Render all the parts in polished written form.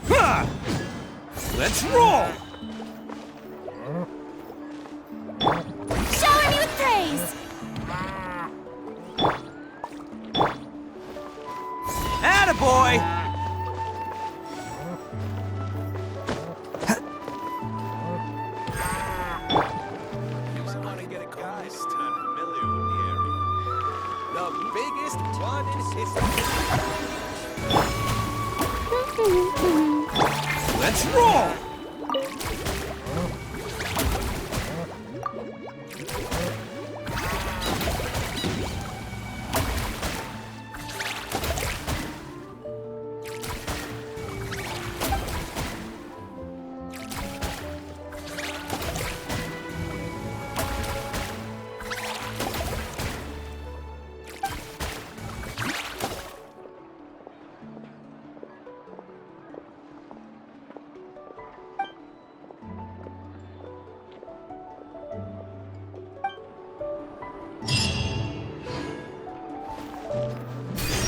Ha! Let's roll! Shower me with praise! Attaboy! Let's roll!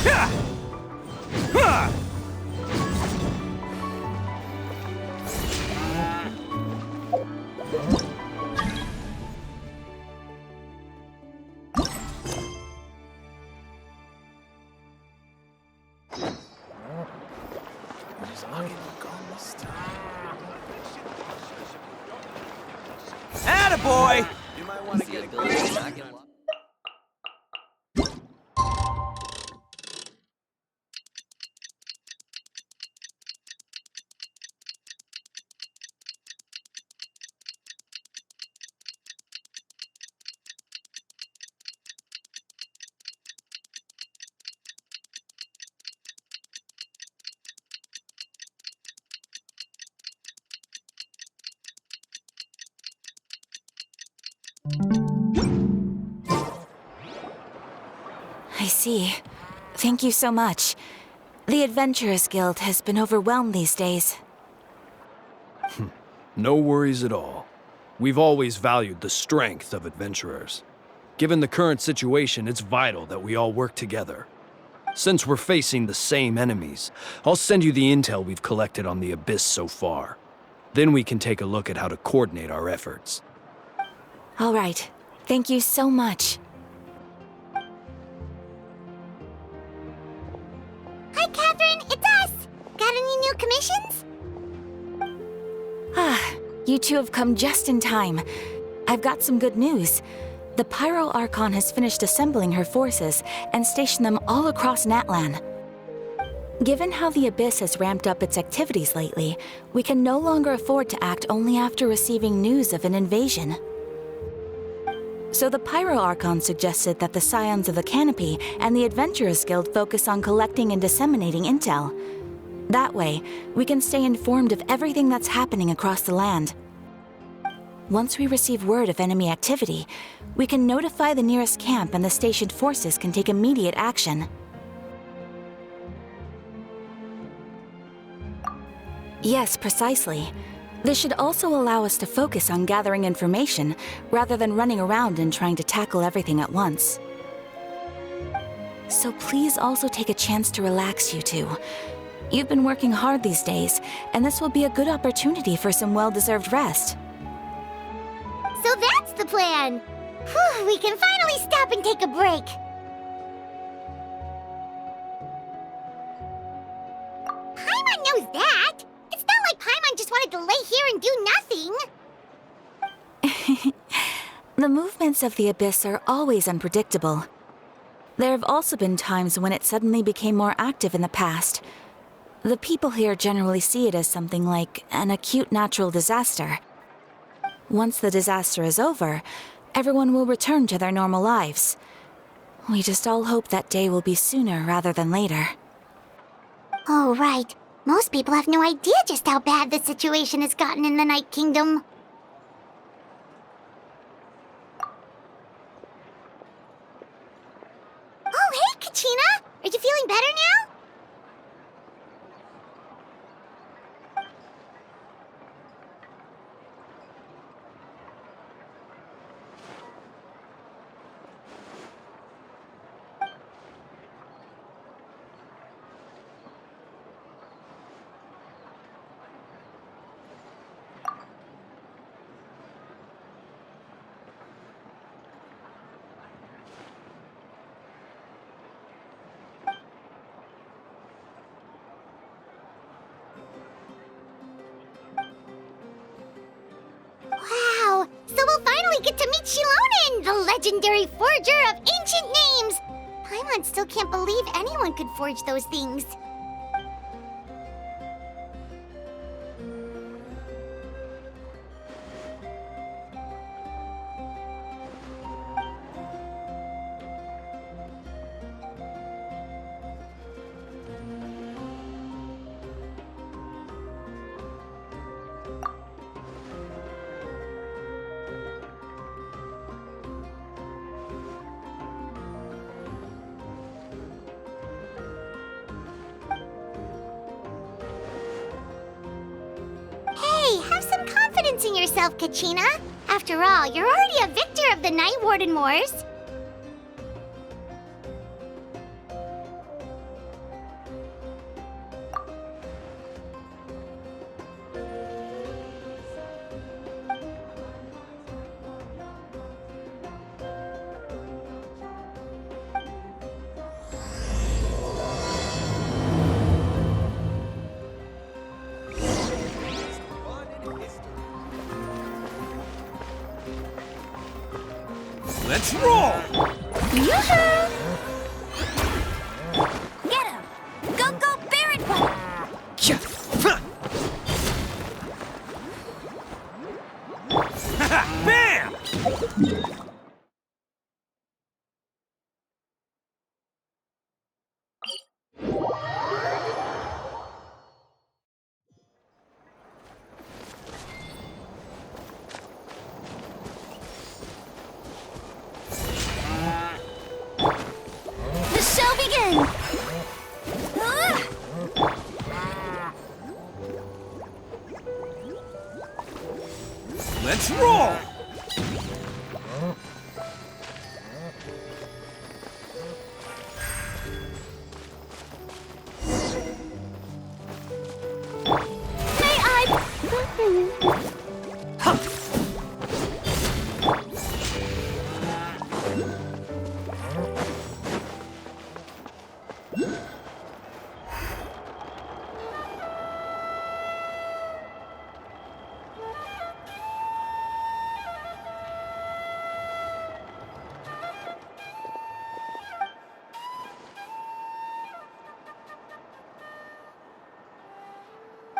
Ha! Ha! Attaboy! You might want to get a ability to not get lost. I see. Thank you so much. The Adventurers Guild has been overwhelmed these days. No worries at all. We've always valued the strength of adventurers. Given the current situation, it's vital that we all work together. Since we're facing the same enemies, I'll send you the intel we've collected on the Abyss so far. Then we can take a look at how to coordinate our efforts. All right. Thank you so much. Hi, Catherine, it's us! Got any new commissions? You two have come just in time. I've got some good news. The Pyro Archon has finished assembling her forces and stationed them all across Natlan. Given how the Abyss has ramped up its activities lately, we can no longer afford to act only after receiving news of an invasion. So the Pyro Archon suggested that the Scions of the Canopy and the Adventurers Guild focus on collecting and disseminating intel. That way, we can stay informed of everything that's happening across the land. Once we receive word of enemy activity, we can notify the nearest camp and the stationed forces can take immediate action. Yes, precisely. This should also allow us to focus on gathering information rather than running around and trying to tackle everything at once. So please also take a chance to relax, you two. You've been working hard these days, and this will be a good opportunity for some well-deserved rest. So that's the plan! Whew, we can finally stop and take a break! Paimon knows that! It's not like Paimon just wanted to lay here and do nothing! The movements of the Abyss are always unpredictable. There have also been times when it suddenly became more active in the past. The people here generally see it as something like an acute natural disaster. Once the disaster is over, everyone will return to their normal lives. We just all hope that day will be sooner rather than later. Oh, right. Most people have no idea just how bad the situation has gotten in the Night Kingdom. Oh, hey, Kachina! Are you feeling better now? we'll finally get to meet Shilonen, the legendary forger of ancient names! Paimon still can't believe anyone could forge those things. Hey, have some confidence in yourself, Kachina. After all, you're already a victor of the Night Warden Wars. Let's roll! Yoo-hoo! Get him! Go, go, Barret Buddy! Cha! Ha! Bam! The show begins! Let's roll! May I...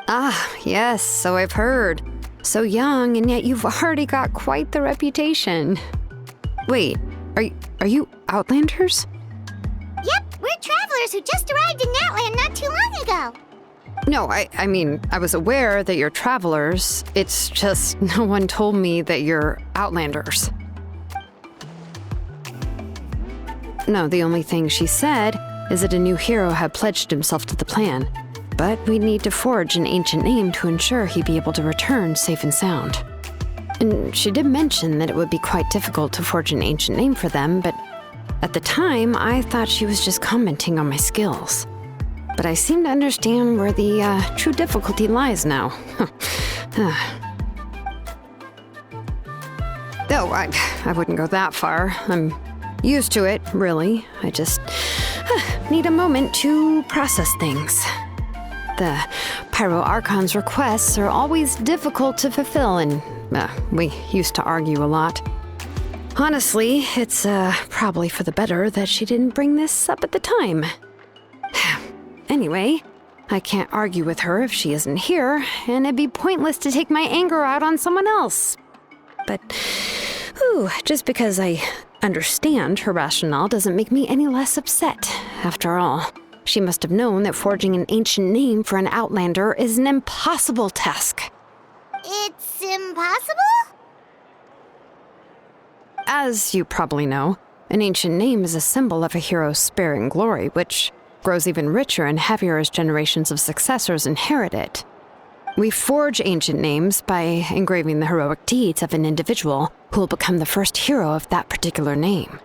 Ah, yes, so I've heard. So young, and yet you've already got quite the reputation. Wait, are you Outlanders? Yep, we're travelers who just arrived in Natland not too long ago. No, I mean, I was aware that you're travelers. It's just no one told me that you're Outlanders. No, the only thing she said is that a new hero had pledged himself to the plan. But we'd need to forge an ancient name to ensure he'd be able to return safe and sound. And she did mention that it would be quite difficult to forge an ancient name for them, but at the time, I thought she was just commenting on my skills. But I seem to understand where the true difficulty lies now. Though I wouldn't go that far. I'm used to it, really. I just need a moment to process things. The Pyro Archon's requests are always difficult to fulfill, and we used to argue a lot. Honestly, it's probably for the better that she didn't bring this up at the time. Anyway, I can't argue with her if she isn't here, and it'd be pointless to take my anger out on someone else. But, just because I understand her rationale doesn't make me any less upset, after all. She must have known that forging an ancient name for an Outlander is an impossible task. It's impossible? As you probably know, an ancient name is a symbol of a hero's spirit and glory, which grows even richer and heavier as generations of successors inherit it. We forge ancient names by engraving the heroic deeds of an individual who will become the first hero of that particular name.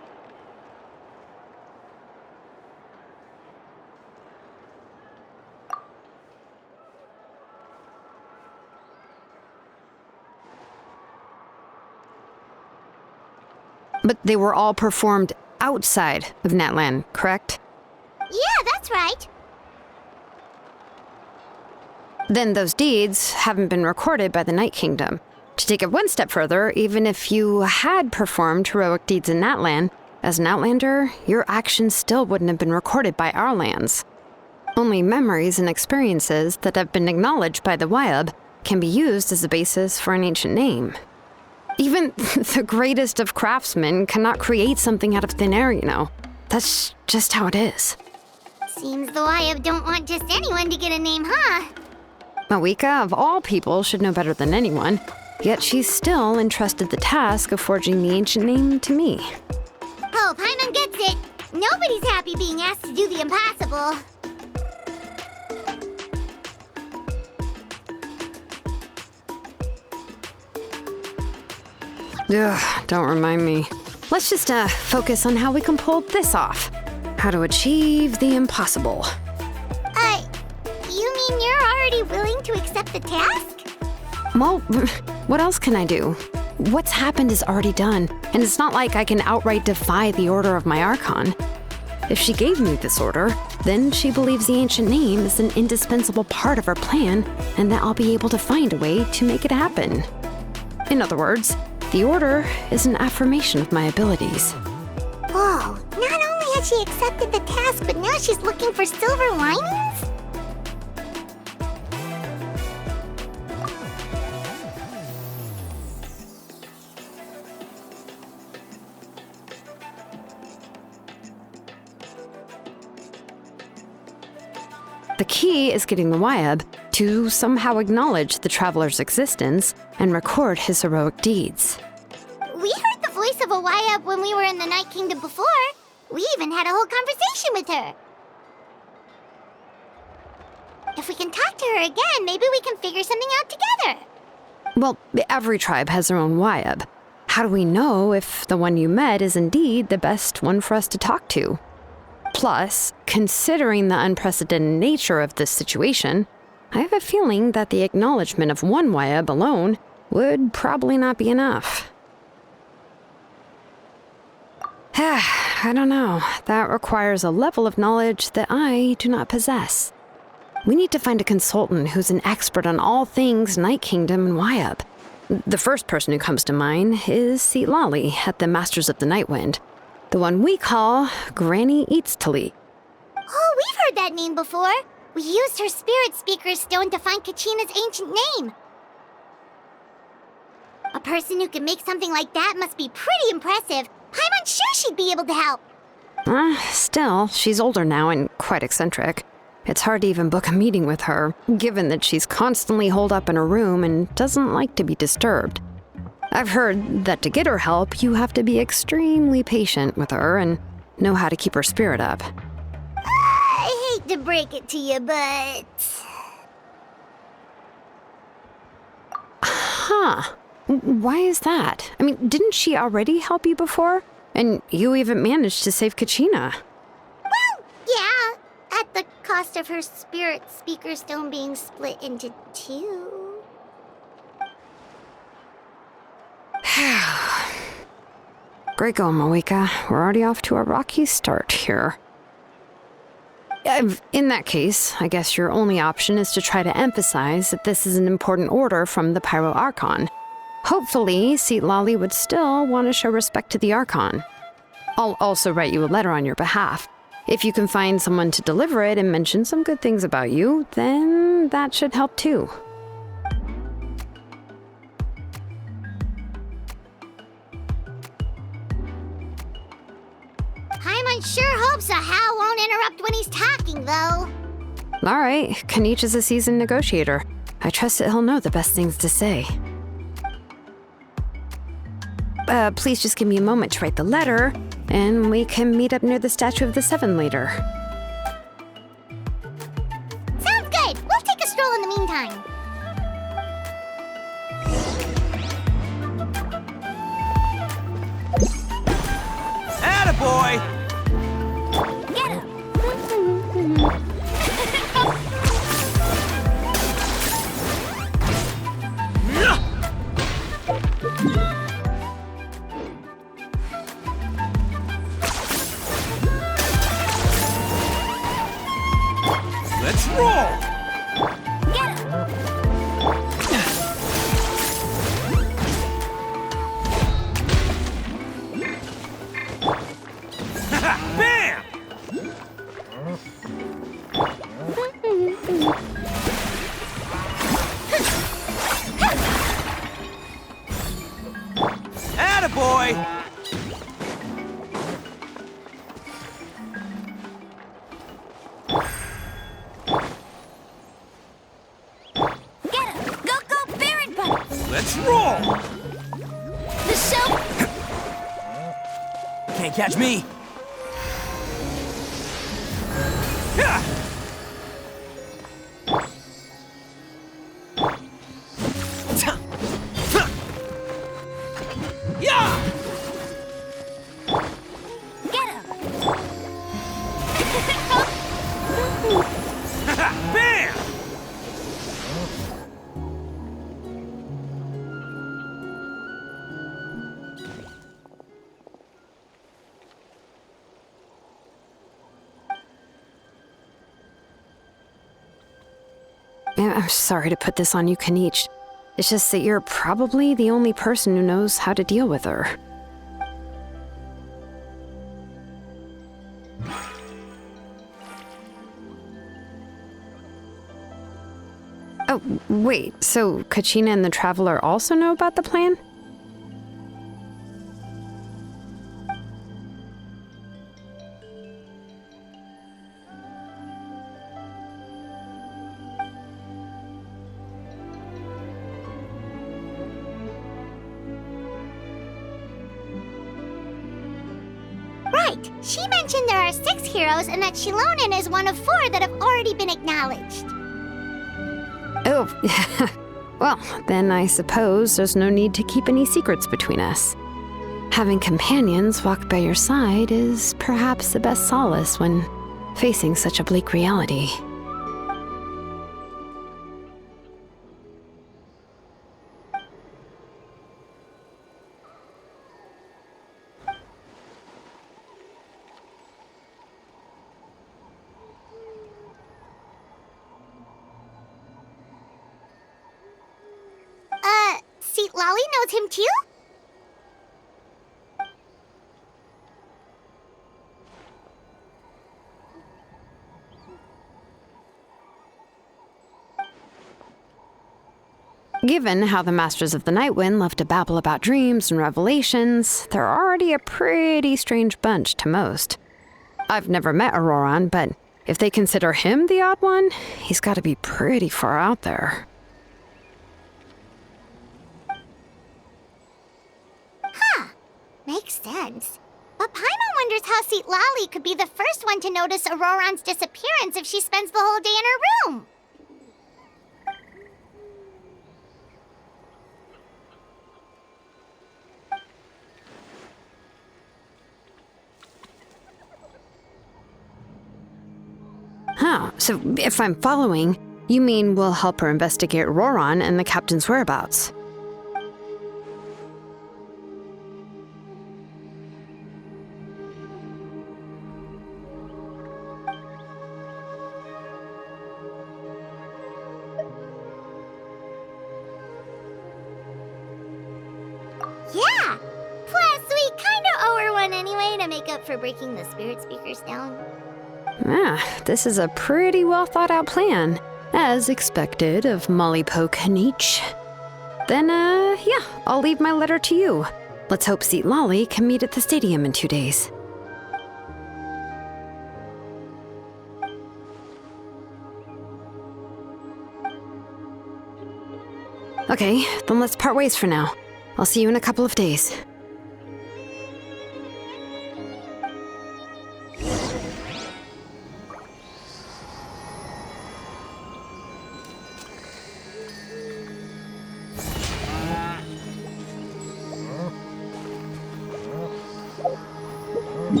But they were all performed outside of Natland, correct? Yeah, that's right. Then those deeds haven't been recorded by the Night Kingdom. To take it one step further, even if you had performed heroic deeds in Natlan, as an Outlander, your actions still wouldn't have been recorded by our lands. Only memories and experiences that have been acknowledged by the Wyab can be used as a basis for an ancient name. Even the greatest of craftsmen cannot create something out of thin air, you know. That's just how it is. Seems the Wyab don't want just anyone to get a name, huh? Mawika, of all people, should know better than anyone, yet she's still entrusted the task of forging the ancient name to me. Oh, Paimon gets it. Nobody's happy being asked to do the impossible. Ugh, don't remind me. Let's just focus on how we can pull this off. How to achieve the impossible. You mean you're already willing to accept the task? Well, what else can I do? What's happened is already done, and it's not like I can outright defy the order of my archon. If she gave me this order, then she believes the ancient name is an indispensable part of her plan, and that I'll be able to find a way to make it happen. In other words, the order is an affirmation of my abilities. Whoa, not only has she accepted the task, but now she's looking for silver linings? The key is getting the Wyab to somehow acknowledge the traveler's existence and record his heroic deeds. We heard the voice of a Wyab when we were in the Night Kingdom before. We even had a whole conversation with her. If we can talk to her again, maybe we can figure something out together. Well, every tribe has their own Wyab. How do we know if the one you met is indeed the best one for us to talk to? Plus, considering the unprecedented nature of this situation, I have a feeling that the acknowledgement of one Wyab alone would probably not be enough. I don't know. That requires a level of knowledge that I do not possess. We need to find a consultant who's an expert on all things Night Kingdom and Wyab. The first person who comes to mind is Lali at the Masters of the Nightwind. The one we call Granny Eatstali. Oh, we've heard that name before. We used her Spirit Speaker Stone to find Kachina's ancient name. A person who can make something like that must be pretty impressive. I'm unsure she'd be able to help. Still, she's older now and quite eccentric. It's hard to even book a meeting with her, given that she's constantly holed up in her room and doesn't like to be disturbed. I've heard that to get her help, you have to be extremely patient with her and know how to keep her spirit up. I hate to break it to you, but... Huh. Why is that? I mean, didn't she already help you before? And you even managed to save Kachina. Well, yeah. At the cost of her Spirit Speaker Stone being split into two. Great going, Mawika. We're already off to a rocky start here. In that case, I guess your only option is to try to emphasize that this is an important order from the Pyro Archon. Hopefully, Lali would still want to show respect to the Archon. I'll also write you a letter on your behalf. If you can find someone to deliver it and mention some good things about you, then that should help too. Paimon sure hopes a Hal won't interrupt when he's talking, though. All right, Kanich is a seasoned negotiator. I trust that he'll know the best things to say. Please just give me a moment to write the letter, and we can meet up near the Statue of the Seven later. Sounds good. We'll take a stroll in the meantime. Attaboy! Get him! Let's roll! Get him! boy! Get him! Go, go, Baron Bunny! Let's roll! The show... Can't catch me! Yeah! Yeah! Get him! Bam! I'm sorry to put this on you, Kanich. It's just that you're probably the only person who knows how to deal with her. Oh, wait, so Kachina and the Traveler also know about the plan? Right. She mentioned there are 6 heroes and that Shilonen is one of 4 that have already been acknowledged. Oh, well, then I suppose there's no need to keep any secrets between us. Having companions walk by your side is perhaps the best solace when facing such a bleak reality. Seat Lolly knows him too? Given how the Masters of the Nightwind love to babble about dreams and revelations, they're already a pretty strange bunch to most. I've never met Auroran, but if they consider him the odd one, he's got to be pretty far out there. Makes sense. But Paimon wonders how Seat Lolly could be the first one to notice Auroran's disappearance if she spends the whole day in her room. Huh, so if I'm following, you mean we'll help her investigate Auroran and the captain's whereabouts? Yeah! Plus, we kinda owe her one anyway to make up for breaking the spirit speakers down. This is a pretty well thought out plan, as expected of Molly Poke Kanich. Then, yeah, I'll leave my letter to you. Let's hope Seat Lolly can meet at the stadium in 2 days. Okay, then let's part ways for now. I'll see you in a couple of days.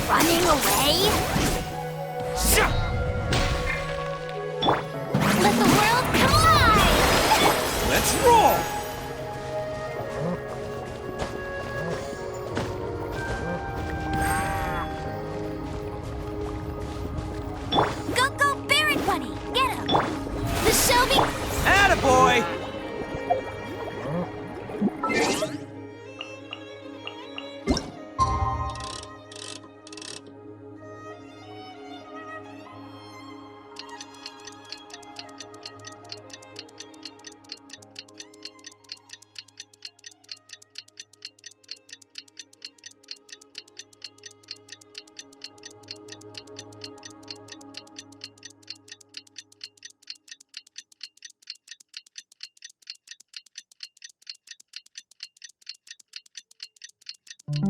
Running away? Let the world come alive! Let's roll! Go, go, Baron Bunny! Get him! Don't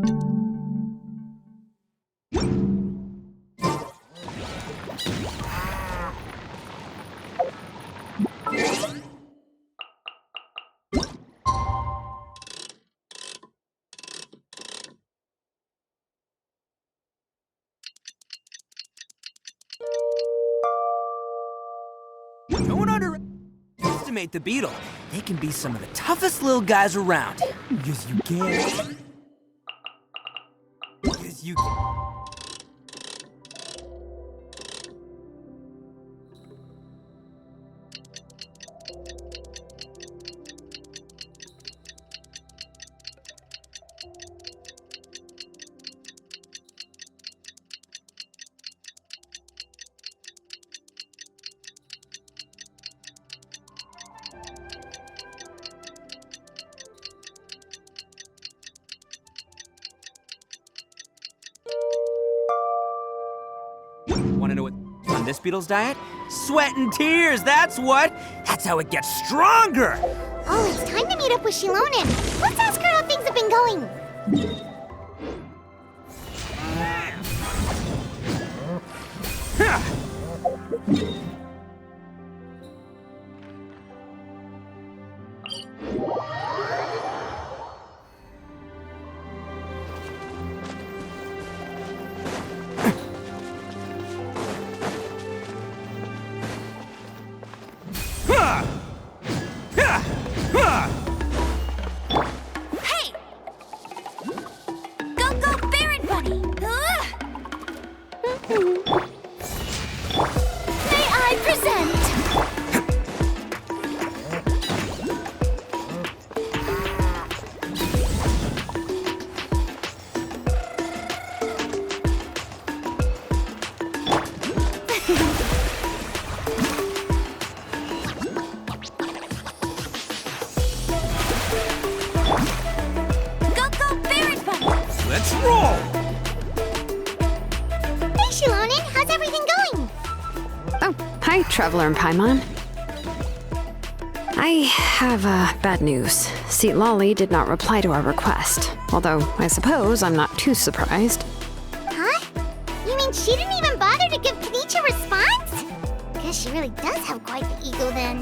underestimate the beetle. They can be some of the toughest little guys around. Yes, you can. Yes, you can. Want to know what's on this beetle's diet? Sweat and tears, that's what! That's how it gets stronger! Oh, it's time to meet up with Shilonen. Let's ask her how things have been going. Hey! Go, go, Baron Bunny! May I present? Go, go, Baron Bunny! Let's roll! Hey, Shilonen, how's everything going? Oh, hi, Traveler and Paimon. I have bad news. Lolly did not reply to our request. Although, I suppose I'm not too surprised. Huh? You mean she didn't even bother to give Kenichi a response? Guess she really does have quite the ego then.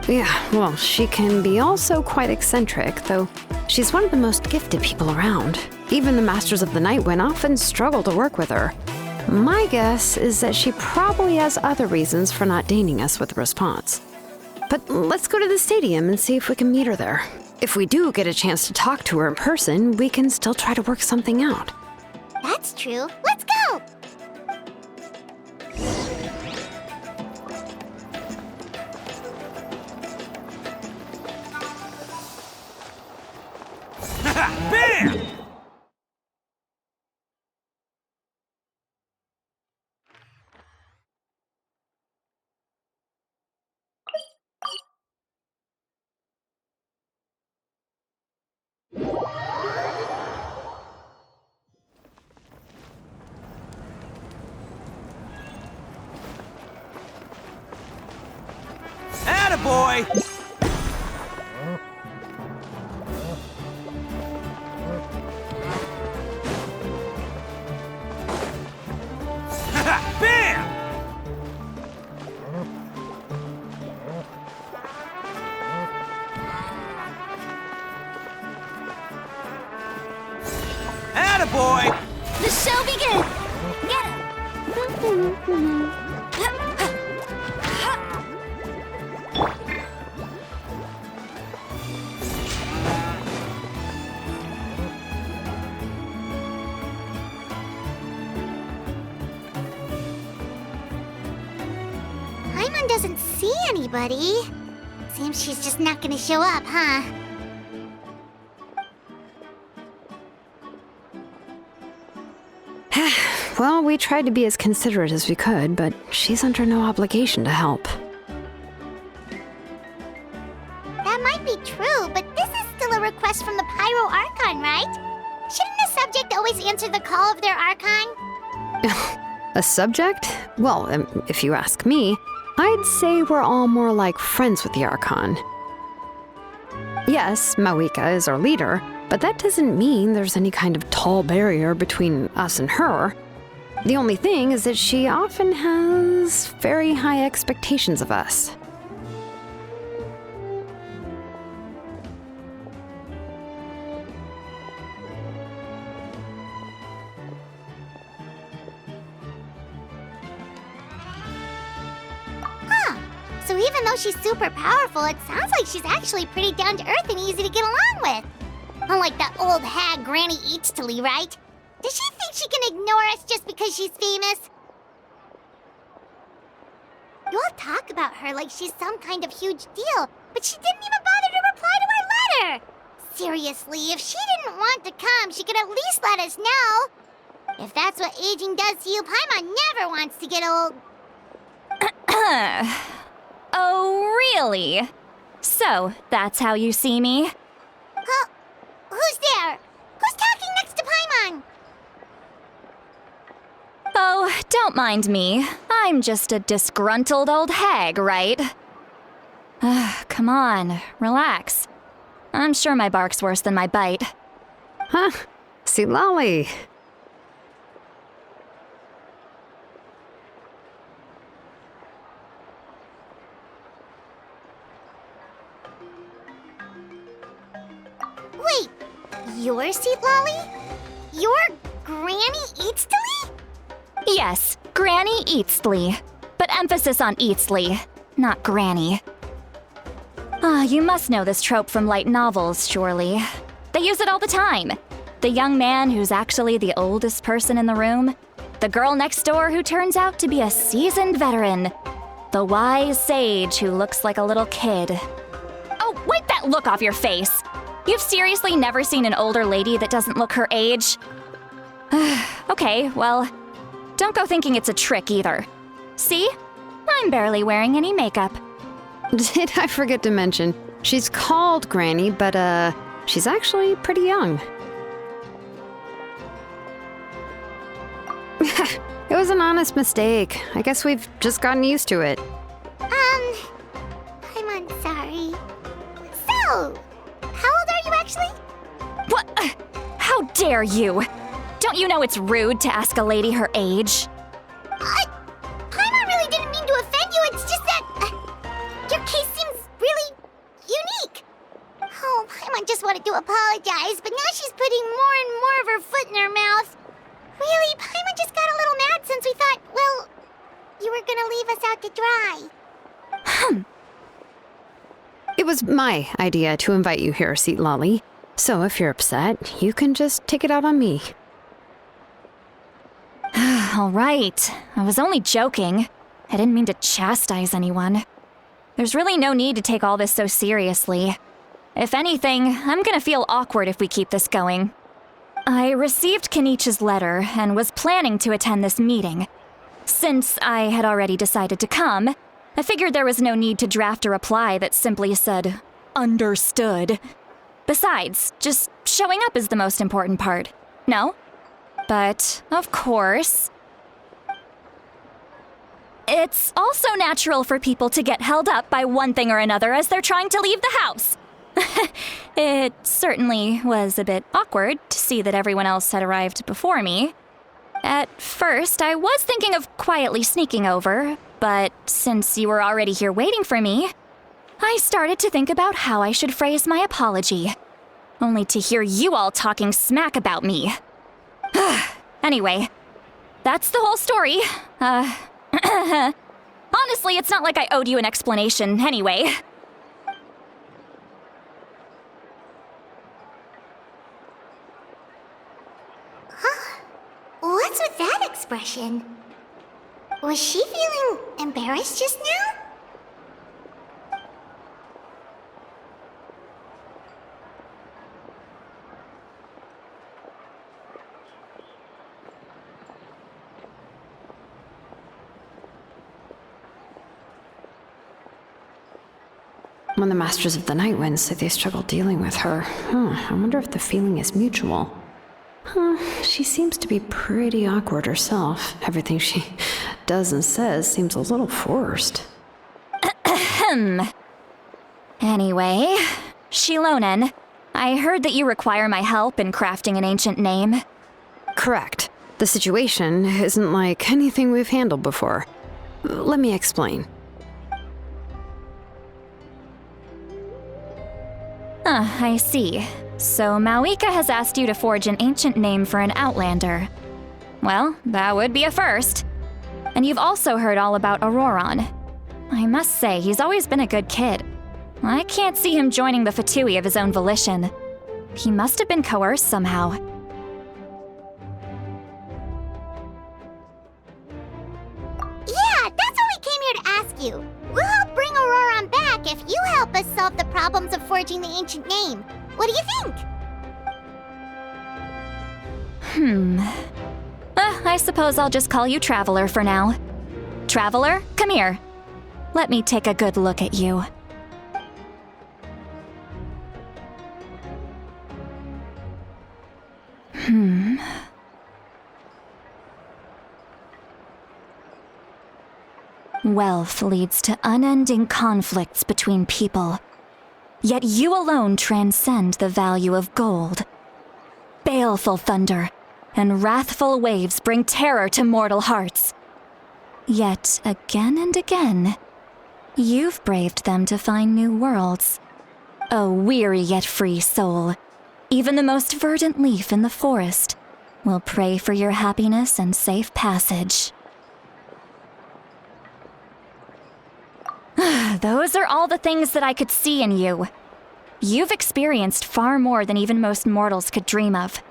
Yeah, well, she can be also quite eccentric, though she's one of the most gifted people around. Even the Masters of the Nightwind often struggle to work with her. My guess is that she probably has other reasons for not deigning us with a response. But let's go to the stadium and see if we can meet her there. If we do get a chance to talk to her in person, we can still try to work something out. That's true. Let's go! Bam! Attaboy! Bam! Attaboy! The show begins! Get him! Paimon doesn't see anybody. Seems she's just not gonna show up, huh? Well, we tried to be as considerate as we could, but she's under no obligation to help. That might be true, but this is still a request from the Pyro Archon, right? Shouldn't a subject always answer the call of their Archon? A subject? Well, if you ask me, I'd say we're all more like friends with the Archon. Yes, Mawika is our leader, but that doesn't mean there's any kind of tall barrier between us and her. The only thing is that she often has very high expectations of us. So even though she's super powerful, it sounds like she's actually pretty down to earth and easy to get along with. Unlike that old hag Granny Eatstily, right? Does she think she can ignore us just because she's famous? You all talk about her like she's some kind of huge deal, but she didn't even bother to reply to our letter! Seriously, if she didn't want to come, she could at least let us know. If that's what aging does to you, Paimon never wants to get old. Oh, really? So, that's how you see me? Huh? Who's there? Who's talking next to Paimon? Oh, don't mind me. I'm just a disgruntled old hag, right? Come on, relax. I'm sure my bark's worse than my bite. Huh? See, Lolly. Wait, your seat, Lolly? Your Granny Eatstily? Yes, Granny Eatsley. But emphasis on Eatsley, not Granny. You must know this trope from light novels, surely. They use it all the time. The young man who's actually the oldest person in the room. The girl next door who turns out to be a seasoned veteran. The wise sage who looks like a little kid. Oh, wipe that look off your face! You've seriously never seen an older lady that doesn't look her age? Okay, well, don't go thinking it's a trick either. See? I'm barely wearing any makeup. Did I forget to mention, she's called Granny, but she's actually pretty young. It was an honest mistake. I guess we've just gotten used to it. I'm sorry. So, how old are you actually? What? How dare you? Don't you know it's rude to ask a lady her age? Paimon really didn't mean to offend you, it's just that your case seems really unique. Oh, Paimon just wanted to apologize, but now she's putting more and more of her foot in her mouth. Really, Paimon just got a little mad since we thought, well, you were gonna leave us out to dry. It was my idea to invite you here, Seat Lolly. So if you're upset, you can just take it out on me. All right. I was only joking. I didn't mean to chastise anyone. There's really no need to take all this so seriously. If anything, I'm gonna feel awkward if we keep this going. I received Kenichi's letter and was planning to attend this meeting. Since I had already decided to come, I figured there was no need to draft a reply that simply said, "Understood." Besides, just showing up is the most important part. No? But, of course, it's also natural for people to get held up by one thing or another as they're trying to leave the house. It certainly was a bit awkward to see that everyone else had arrived before me. At first, I was thinking of quietly sneaking over, but since you were already here waiting for me, I started to think about how I should phrase my apology. Only to hear you all talking smack about me. Anyway, that's the whole story. Honestly, it's not like I owed you an explanation anyway. What's with that expression? Was she feeling embarrassed just now? When the Masters of the Night Wind say they struggle dealing with her, I wonder if the feeling is mutual. She seems to be pretty awkward herself. Everything she does and says seems a little forced. Anyway, Shilonen, I heard that you require my help in crafting an ancient name. Correct. The situation isn't like anything we've handled before. Let me explain. I see. So Mawika has asked you to forge an ancient name for an outlander. Well, that would be a first. And you've also heard all about Auroron. I must say, he's always been a good kid. I can't see him joining the Fatui of his own volition. He must have been coerced somehow. Yeah, that's what we came here to ask you. We'll help bring Auroron back if you help us solve the problems of forging the ancient name. What do you think? I suppose I'll just call you Traveler for now. Traveler, come here. Let me take a good look at you. Wealth leads to unending conflicts between people. Yet you alone transcend the value of gold. Baleful thunder and wrathful waves bring terror to mortal hearts. Yet again and again, you've braved them to find new worlds. A weary yet free soul, even the most verdant leaf in the forest will pray for your happiness and safe passage. Those are all the things that I could see in you. You've experienced far more than even most mortals could dream of.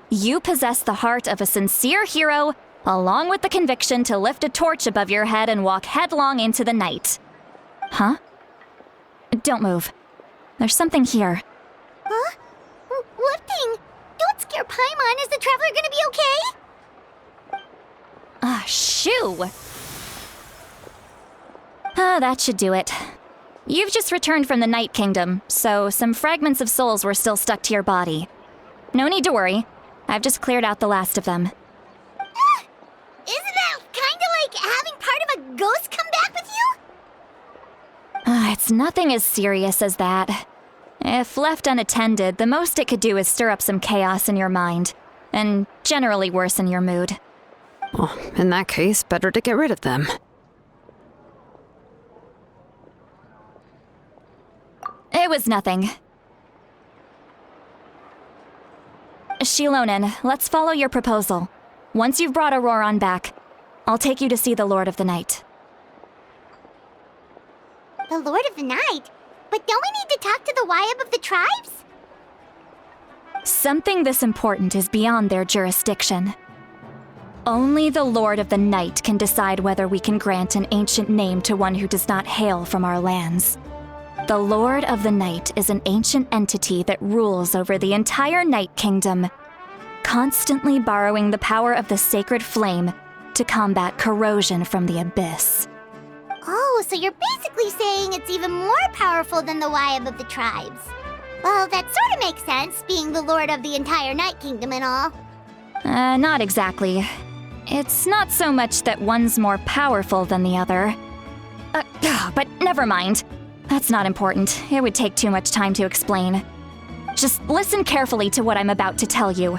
You possess the heart of a sincere hero, along with the conviction to lift a torch above your head and walk headlong into the night. Huh? Don't move. There's something here. Huh? What thing? Don't scare Paimon. Is the Traveler gonna be okay? Shoo! That should do it. You've just returned from the Night Kingdom, so some fragments of souls were still stuck to your body. No need to worry. I've just cleared out the last of them. Isn't that kinda like having part of a ghost come back with you? It's nothing as serious as that. If left unattended, the most it could do is stir up some chaos in your mind, and generally worsen your mood. Well, in that case, better to get rid of them. It was nothing. Shilonen, let's follow your proposal. Once you've brought Auroron back, I'll take you to see the Lord of the Night. The Lord of the Night? But don't we need to talk to the Wyab of the tribes? Something this important is beyond their jurisdiction. Only the Lord of the Night can decide whether we can grant an ancient name to one who does not hail from our lands. The Lord of the Night is an ancient entity that rules over the entire Night Kingdom, constantly borrowing the power of the sacred flame to combat corrosion from the abyss. Oh, so you're basically saying it's even more powerful than the Wyab of the tribes. Well, that sort of makes sense, being the Lord of the entire Night Kingdom and all. Not exactly. It's not so much that one's more powerful than the other. But never mind. That's not important. It would take too much time to explain. Just listen carefully to what I'm about to tell you.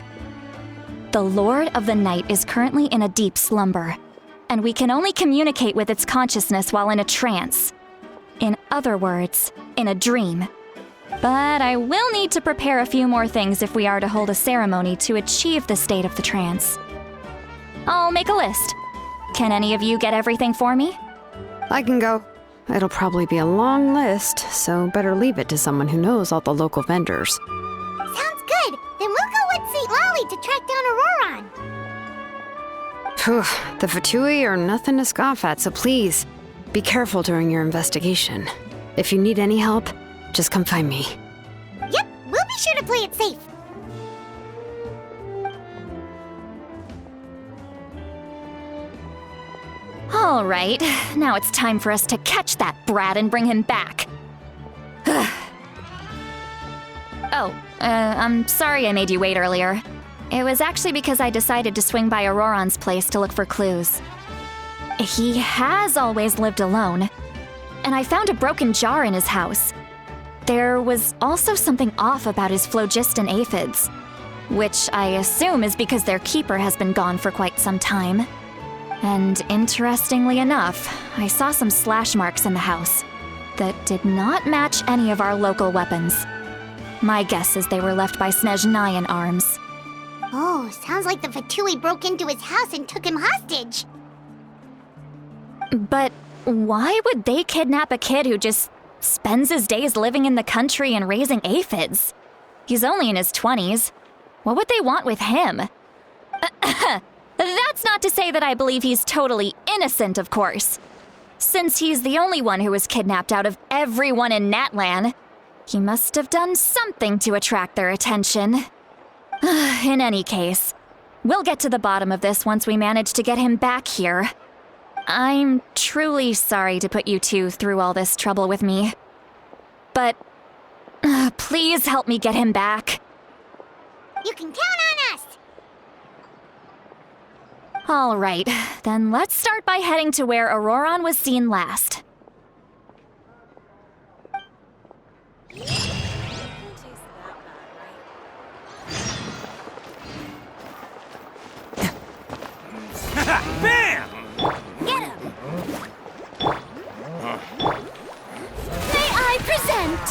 The Lord of the Night is currently in a deep slumber, and we can only communicate with its consciousness while in a trance. In other words, in a dream. But I will need to prepare a few more things if we are to hold a ceremony to achieve the state of the trance. I'll make a list. Can any of you get everything for me? I can go. It'll probably be a long list, so better leave it to someone who knows all the local vendors. Sounds good. Then we'll go with St. Lolly to track down Auroron. Phew, the Fatui are nothing to scoff at, so please, be careful during your investigation. If you need any help, just come find me. Yep, we'll be sure to play it safe. All right, now it's time for us to catch that brat and bring him back. I'm sorry I made you wait earlier. It was actually because I decided to swing by Auroron's place to look for clues. He has always lived alone, and I found a broken jar in his house. there was also something off about his phlogiston aphids, which I assume is because their keeper has been gone for quite some time. And interestingly enough, I saw some slash marks in the house that did not match any of our local weapons. My guess is they were left by Snezhnayan arms. Oh, sounds like the Fatui broke into his house and took him hostage. But why would they kidnap a kid who just spends his days living in the country and raising aphids? He's only in his 20s. What would they want with him? That's not to say that I believe he's totally innocent, of course. Since he's the only one who was kidnapped out of everyone in Natlan, he must have done something to attract their attention. In any case, we'll get to the bottom of this once we manage to get him back here. I'm truly sorry to put you two through all this trouble with me. But please help me get him back. You can count on us! All right, then let's start by heading to where Auroron was seen last. Bam! Get him! May I present?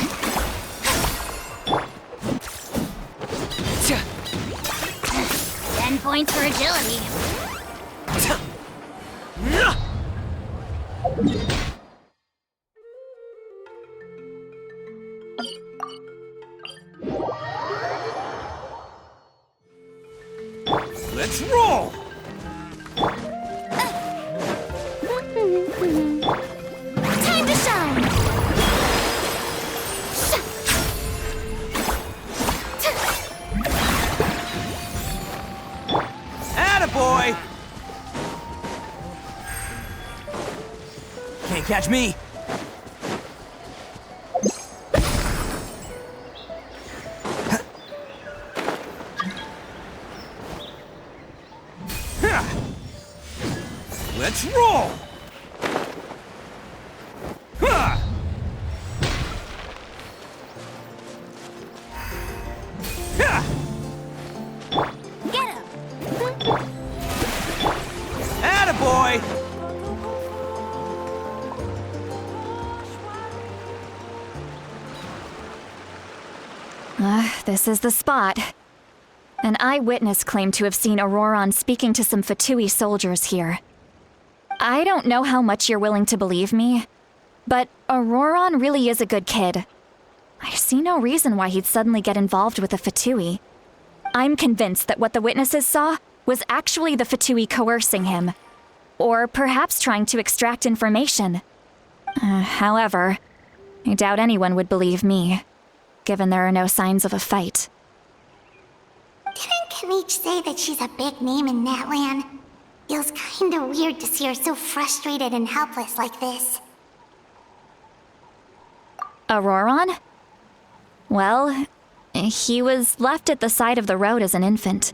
10 points for agility. Let's roll! Time to shine! Attaboy! Can't catch me. Let's roll! Get him! Attaboy! This is the spot. An eyewitness claimed to have seen Auroron speaking to some Fatui soldiers here. I don't know how much you're willing to believe me, but Auroron really is a good kid. I see no reason why he'd suddenly get involved with a Fatui. I'm convinced that what the witnesses saw was actually the Fatui coercing him, or perhaps trying to extract information. However, I doubt anyone would believe me, given there are no signs of a fight. Didn't Kanich say that she's a big name in Natlan? Feels kinda weird to see her so frustrated and helpless like this. Auroron? Well, he was left at the side of the road as an infant,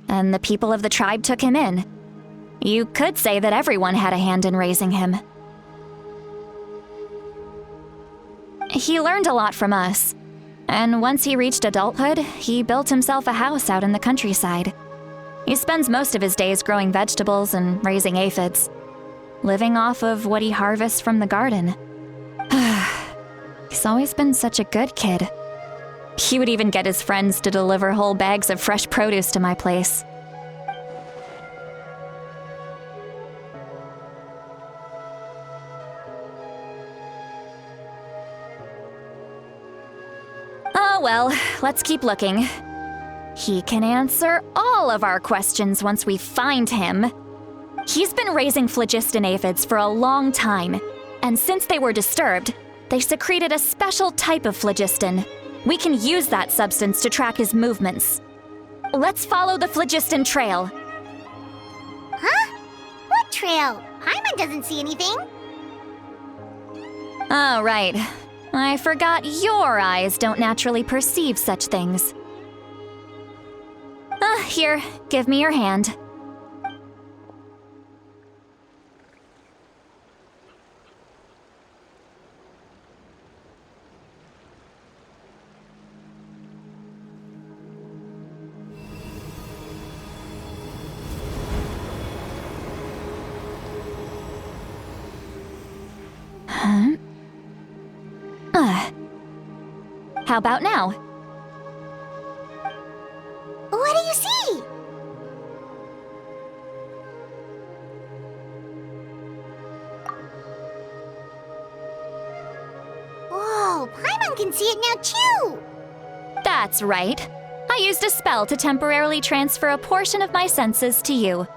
and the people of the tribe took him in. You could say that everyone had a hand in raising him. He learned a lot from us, and once he reached adulthood, he built himself a house out in the countryside. He spends most of his days growing vegetables and raising aphids, living off of what he harvests from the garden. He's always been such a good kid. He would even get his friends to deliver whole bags of fresh produce to my place. Oh well, let's keep looking. He can answer all of our questions once we find him. He's been raising phlogiston aphids for a long time, and since they were disturbed, they secreted a special type of phlogiston. We can use that substance to track his movements. Let's follow the phlogiston trail. Huh? What trail? Paimon doesn't see anything. Oh, right. I forgot your eyes don't naturally perceive such things. Here, give me your hand. How about now? What do you see? Whoa, Paimon can see it now too! That's right. I used a spell to temporarily transfer a portion of my senses to you.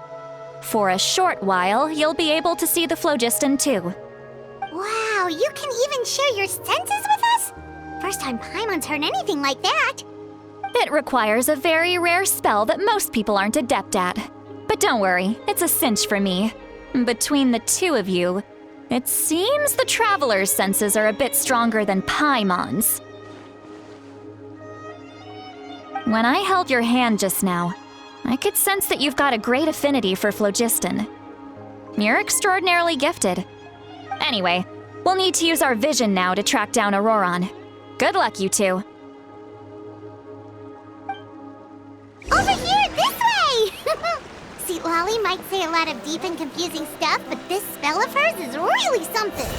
For a short while, you'll be able to see the phlogiston too. Wow, you can even share your senses with us? First time Paimon's heard anything like that. It requires a very rare spell that most people aren't adept at. But don't worry, it's a cinch for me. Between the two of you, it seems the Traveler's senses are a bit stronger than Paimon's. When I held your hand just now, I could sense that you've got a great affinity for phlogiston. You're extraordinarily gifted. Anyway, we'll need to use our vision now to track down Auroron. Good luck, you two. Over here, this way! See, Lolly might say a lot of deep and confusing stuff, but this spell of hers is really something.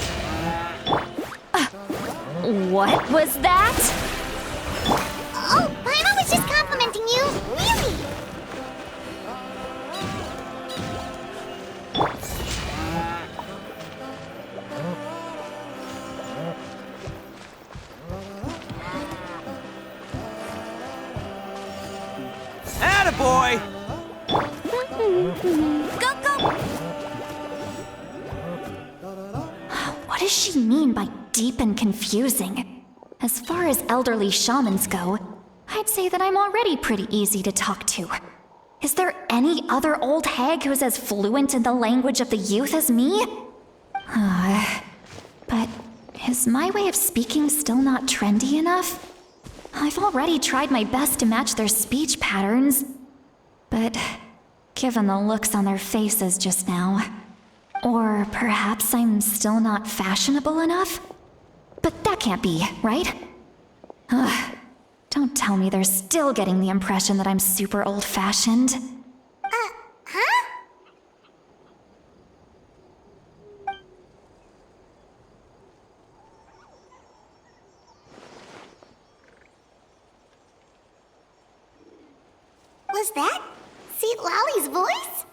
What was that? Oh, Paimon was just complimenting you. Really? Attaboy! Go, go! What does she mean by deep and confusing? As far as elderly shamans go, I'd say that I'm already pretty easy to talk to. Is there any other old hag who's as fluent in the language of the youth as me? But is my way of speaking still not trendy enough? I've already tried my best to match their speech patterns. But given the looks on their faces just now, or perhaps I'm still not fashionable enough? But that can't be, right? Ugh. Don't tell me they're still getting the impression that I'm super old-fashioned. Huh? Was that Seat Lolly's voice?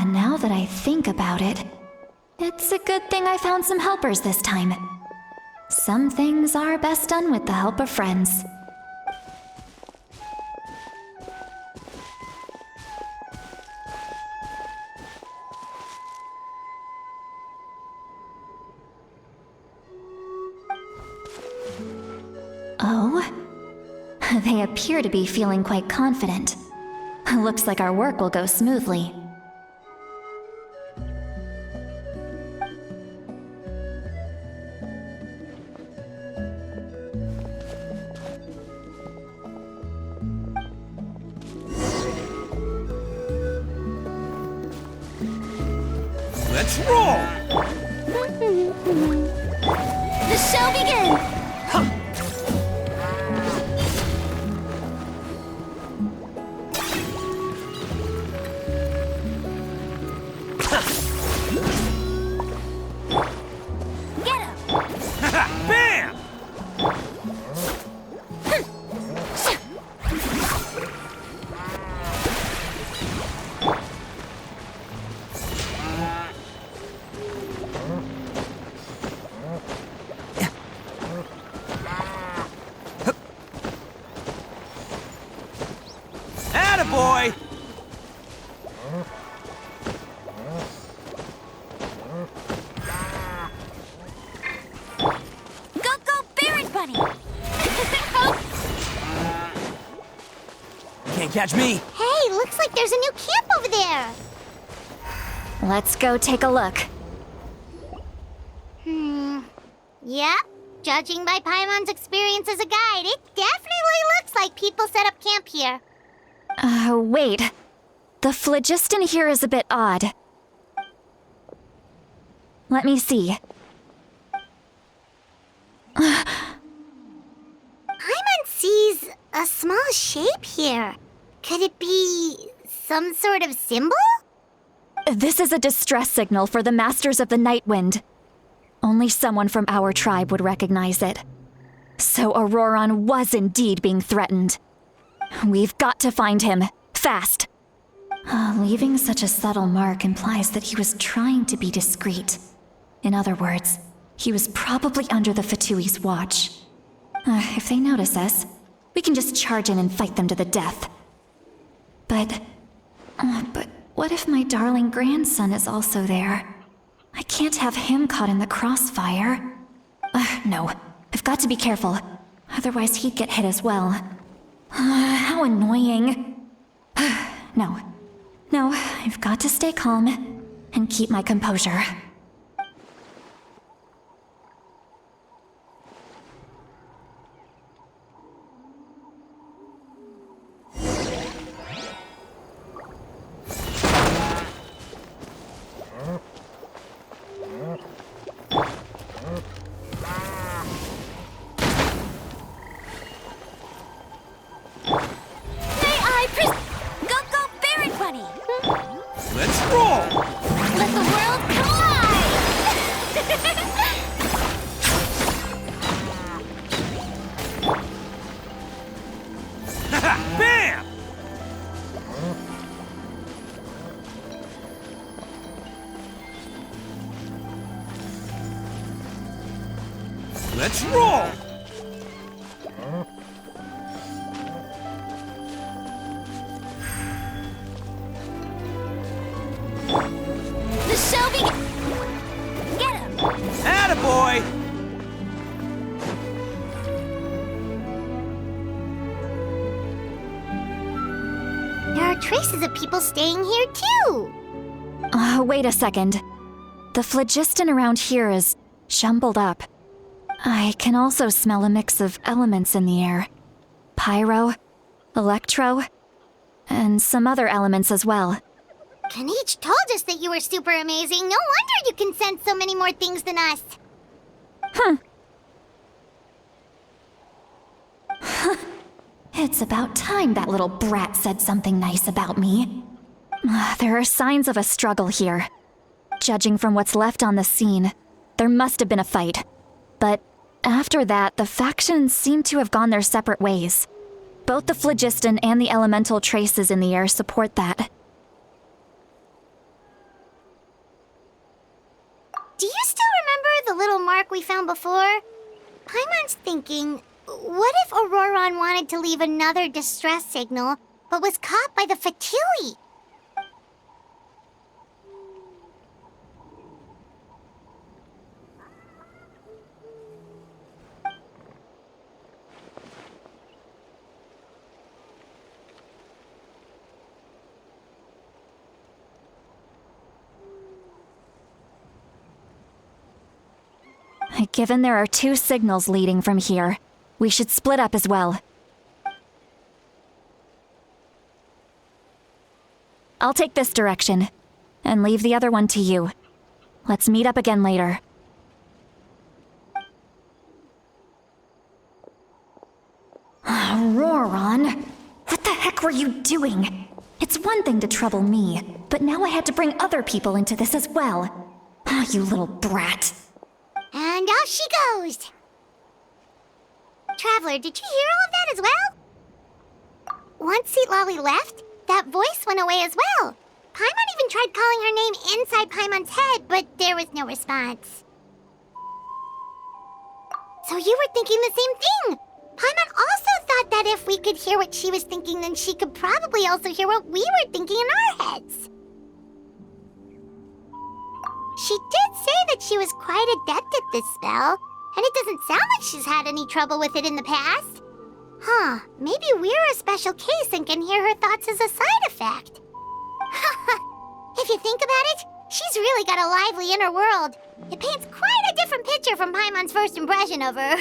Now that I think about it, it's a good thing I found some helpers this time. Some things are best done with the help of friends. Oh? They appear to be feeling quite confident. Looks like our work will go smoothly. Let's roll! The show begins! Get him! Bam! Attaboy! Go, go, Barret Bunny! Can't catch me. Hey, looks like there's a new camp over there. Let's go take a look. Yep. Judging by Paimon's experience as a guide, it definitely looks like people set up camp here. Wait. The phlogiston here is a bit odd. Let me see. a small shape here. Could it be some sort of symbol? This is a distress signal for the Masters of the Night Wind. Only someone from our tribe would recognize it. So Auroron was indeed being threatened. We've got to find him, fast. Leaving such a subtle mark implies that he was trying to be discreet. In other words, he was probably under the Fatui's watch. If they notice us, we can just charge in and fight them to the death. But what if my darling grandson is also there? I can't have him caught in the crossfire. No, I've got to be careful. Otherwise he'd get hit as well. How annoying. No, I've got to stay calm and keep my composure. Let's roll! Let the world collide! Bam! Let's roll! The show begins! Get him! Attaboy! There are traces of people staying here too! Wait a second. The phlogiston around here is jumbled up. I can also smell a mix of elements in the air. Pyro, electro, and some other elements as well. Kanich told us that you were super amazing. No wonder you can sense so many more things than us. It's about time that little brat said something nice about me. There are signs of a struggle here. Judging from what's left on the scene, there must have been a fight. But after that, the factions seem to have gone their separate ways. Both the phlogiston and the elemental traces in the air support that. Do you still remember the little mark we found before? Paimon's thinking, what if Auroron wanted to leave another distress signal, but was caught by the Fatui? Given there are two signals leading from here, we should split up as well. I'll take this direction, and leave the other one to you. Let's meet up again later. Auroron, what the heck were you doing? It's one thing to trouble me, but now I had to bring other people into this as well. You little brat. And off she goes! Traveler, did you hear all of that as well? Once Seat Lolly left, that voice went away as well. Paimon even tried calling her name inside Paimon's head, but there was no response. So you were thinking the same thing! Paimon also thought that if we could hear what she was thinking, then she could probably also hear what we were thinking in our heads. She did say that she was quite adept at this spell, and it doesn't sound like she's had any trouble with it in the past. Maybe we're a special case and can hear her thoughts as a side effect. If you think about it, she's really got a lively inner world. It paints quite a different picture from Paimon's first impression of her.